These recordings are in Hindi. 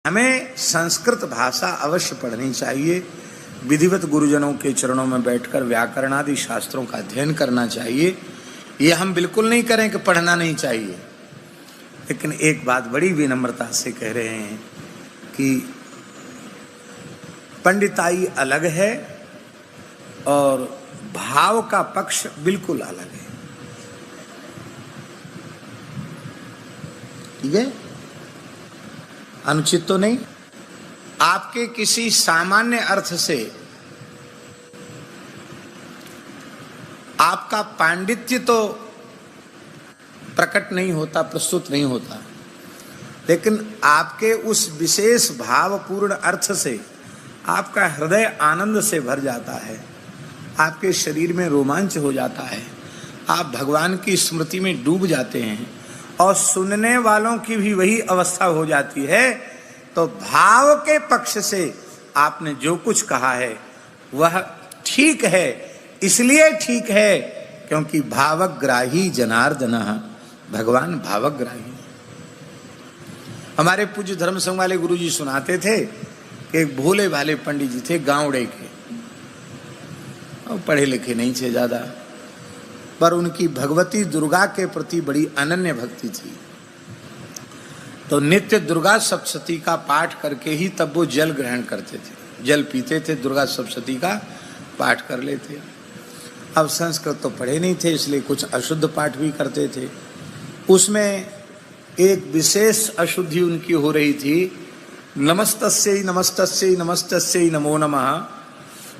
हमें संस्कृत भाषा अवश्य पढ़नी चाहिए। विधिवत गुरुजनों के चरणों में बैठकर व्याकरण आदि शास्त्रों का अध्ययन करना चाहिए। ये हम बिल्कुल नहीं करें कि पढ़ना नहीं चाहिए, लेकिन एक बात बड़ी विनम्रता से कह रहे हैं कि पंडिताई अलग है और भाव का पक्ष बिल्कुल अलग है। ठीक है, अनुचित तो नहीं। आपके किसी सामान्य अर्थ से आपका पांडित्य तो प्रकट नहीं होता, प्रस्तुत नहीं होता, लेकिन आपके उस विशेष भावपूर्ण अर्थ से आपका हृदय आनंद से भर जाता है, आपके शरीर में रोमांच हो जाता है, आप भगवान की स्मृति में डूब जाते हैं और सुनने वालों की भी वही अवस्था हो जाती है। तो भाव के पक्ष से आपने जो कुछ कहा है वह ठीक है, इसलिए ठीक है क्योंकि भावग्राही जनार्दन, भगवान भावग्राही। हमारे पूज्य धर्म संघ वाले गुरुजी सुनाते थे कि एक भोले भाले पंडित जी थे गांवड़े के, और पढ़े लिखे नहीं थे ज्यादा, पर उनकी भगवती दुर्गा के प्रति बड़ी अनन्य भक्ति थी। तो नित्य दुर्गा सप्तशती का पाठ करके ही तब वो जल ग्रहण करते थे, जल पीते थे, दुर्गा सप्तशती का पाठ कर लेते। अब संस्कृत तो पढ़े नहीं थे, इसलिए कुछ अशुद्ध पाठ भी करते थे। उसमें एक विशेष अशुद्धि उनकी हो रही थी, नमस्तस्यै नमस्तस्यै नमस्तस्यै नमो नमः।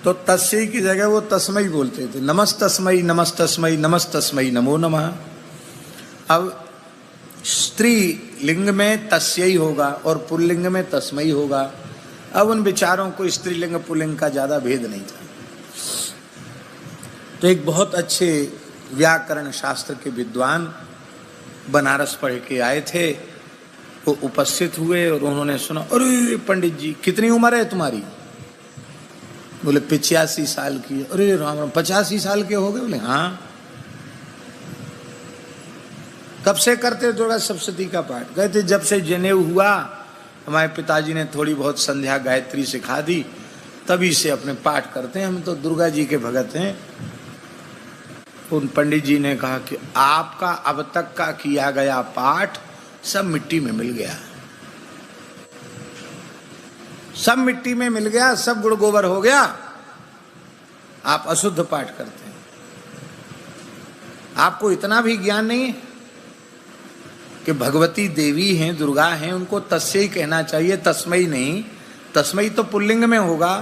तो तस्मै की जगह वो तस्मै बोलते थे, नमस्तस्मै नमस्तस्मै नमस्तस्मै नमो नमः। अब स्त्री लिंग में तस्यै होगा और पुल्लिंग में तस्मै होगा। अब उन विचारों को स्त्रीलिंग पुल्लिंग का ज्यादा भेद नहीं था। तो एक बहुत अच्छे व्याकरण शास्त्र के विद्वान बनारस पढ़ के आए थे, वो उपस्थित हुए और उन्होंने सुना, अरे पंडित जी कितनी उम्र है तुम्हारी? बोले 85 साल की। अरे राम, 85 साल के हो गए? बोले हाँ। कब से करते दुर्गा सप्तशती का पाठ? कहते जब से जनेऊ हुआ, हमारे पिताजी ने थोड़ी बहुत संध्या गायत्री सिखा दी, तभी से अपने पाठ करते हैं, हम तो दुर्गा जी के भगत हैं। उन पंडित जी ने कहा कि आपका अब तक का किया गया पाठ सब मिट्टी में मिल गया, सब मिट्टी में मिल गया, सब गुड़ गोबर हो गया, आप अशुद्ध पाठ करते हैं। आपको इतना भी ज्ञान नहीं है कि भगवती देवी हैं, दुर्गा हैं, उनको तस्मै कहना चाहिए, तस्मै नहीं। तस्मै तो पुल्लिंग में होगा।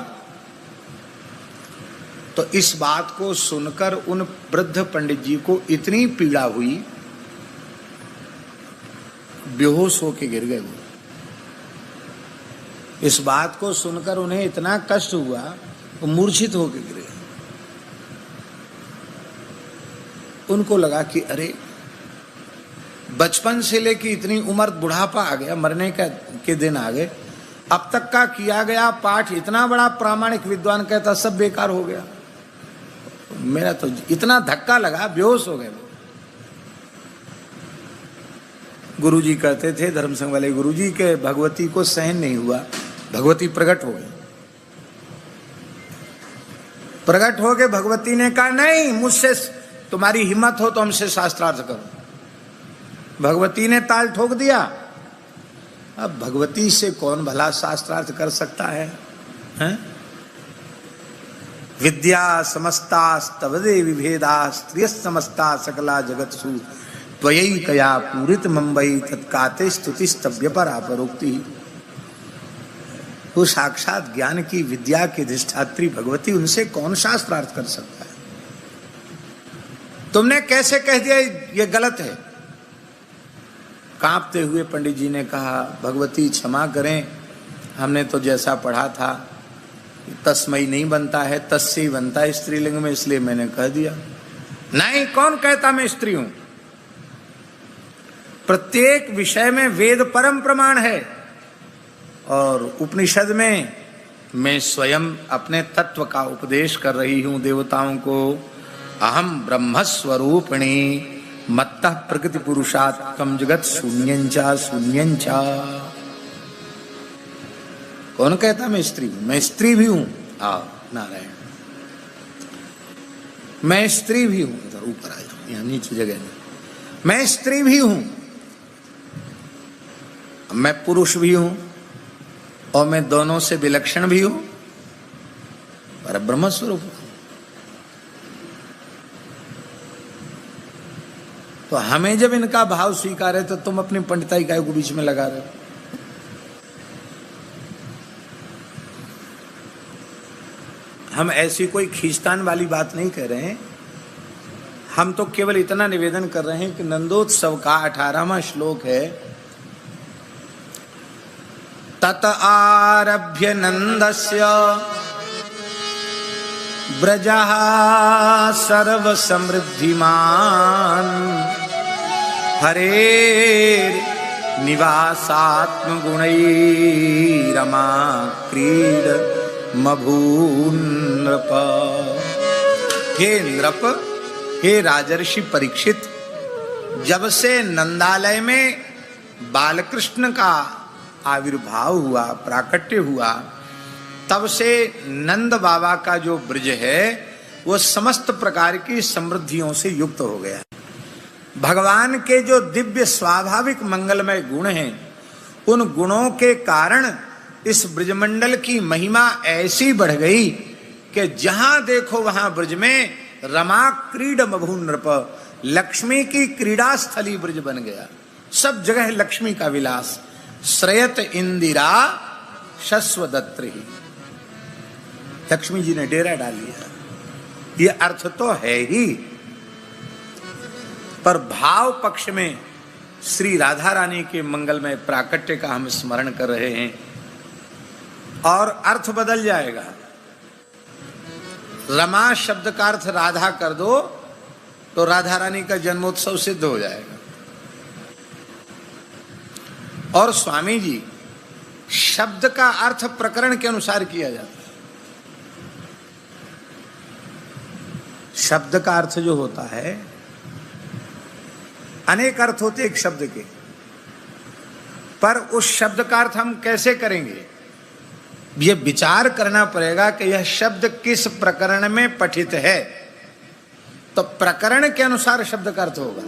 तो इस बात को सुनकर उन वृद्ध पंडित जी को इतनी पीड़ा हुई, बेहोश होके गिर गए वो। इस बात को सुनकर उन्हें इतना कष्ट हुआ, वो मूर्छित होके गिरे। उनको लगा कि अरे बचपन से लेकर इतनी उम्र, बुढ़ापा आ गया, मरने के दिन आ गए, अब तक का किया गया पाठ इतना बड़ा प्रामाणिक विद्वान कहता सब बेकार हो गया। मेरा तो इतना धक्का लगा, बेहोश हो गए वो। गुरुजी कहते थे, धर्म संघ वाले गुरुजी, के भगवती को सहन नहीं हुआ, भगवती प्रकट हो गई। प्रकट हो गए, भगवती ने कहा नहीं, मुझसे तुम्हारी हिम्मत हो तो हमसे शास्त्रार्थ करो। भगवती ने ताल ठोक दिया। अब भगवती से कौन भला शास्त्रार्थ कर सकता है, हैं? विद्या समस्ता स्तवदे विभेदा स्त्रिय समस्ता सकला जगत्सु त्वयैकया पूरित मुंबई तत्काते स्तुति स्तव्य पर अपरोक्ति। वो साक्षात ज्ञान की विद्या की अधिष्ठात्री भगवती, उनसे कौन शास्त्रार्थ कर सकता है? तुमने कैसे कह दिया ये गलत है? कांपते हुए पंडित जी ने कहा, भगवती क्षमा करें, हमने तो जैसा पढ़ा था तस्मै नहीं बनता है, तस्मै बनता है स्त्रीलिंग में, इसलिए मैंने कह दिया। नहीं, कौन कहता मैं स्त्री हूं? प्रत्येक विषय में वेद परम प्रमाण है, और उपनिषद में मैं स्वयं अपने तत्व का उपदेश कर रही हूं देवताओं को। अहम ब्रह्म स्वरूपिणी मत्तः प्रकृति पुरुषात्मकं जगत शून्यंचा शून्यंचा। कौन कहता मैं स्त्री हूं? मैं स्त्री भी हूं। आओ नारायण, मैं स्त्री भी हूं। इधर ऊपर आ जाओ, यहां नीचे जगह नहीं। मैं स्त्री भी हूं, मैं पुरुष भी हूं, और मैं दोनों से विलक्षण भी हूं, पर ब्रह्म स्वरूप हूं। तो हमें जब इनका भाव स्वीकार है, तो तुम अपनी पंडिताई काय को बीच में लगा रहे हो? हम ऐसी कोई खींचतान वाली बात नहीं कह रहे हैं। हम तो केवल इतना निवेदन कर रहे हैं कि नंदोत्सव का 18वां श्लोक है, तत आरभ्य नंदस्य ब्रजः सर्व समृद्धिमान हरेर निवासात्म गुणैरमा क्रीड मभून नृप। हे नृप, हे राजर्षि परीक्षित, जब से नंदालय में बालकृष्ण का आविर्भाव हुआ, प्राकट्य हुआ, तब से नंद बाबा का जो ब्रज है वो समस्त प्रकार की समृद्धियों से युक्त हो गया। भगवान के जो दिव्य स्वाभाविक मंगलमय गुण हैं, उन गुणों के कारण इस ब्रजमंडल की महिमा ऐसी बढ़ गई कि जहां देखो वहां ब्रज में रमा क्रीड मभून नृप, लक्ष्मी की क्रीड़ा स्थली ब्रज बन गया। सब जगह लक्ष्मी का विलास। श्रयत इंदिरा शश्वदत्री, लक्ष्मी जी ने डेरा डाल लिया। ये अर्थ तो है ही, पर भाव पक्ष में श्री राधा रानी के मंगलमय प्राकट्य का हम स्मरण कर रहे हैं, और अर्थ बदल जाएगा। रमा शब्द का अर्थ राधा कर दो तो राधा रानी का जन्मोत्सव सिद्ध हो जाएगा। और स्वामी जी, शब्द का अर्थ प्रकरण के अनुसार किया जाता है। शब्द का अर्थ जो होता है, अनेक अर्थ होते एक शब्द के, पर उस शब्द का अर्थ हम कैसे करेंगे, ये विचार करना पड़ेगा कि यह शब्द किस प्रकरण में पठित है, तो प्रकरण के अनुसार शब्द का अर्थ होगा।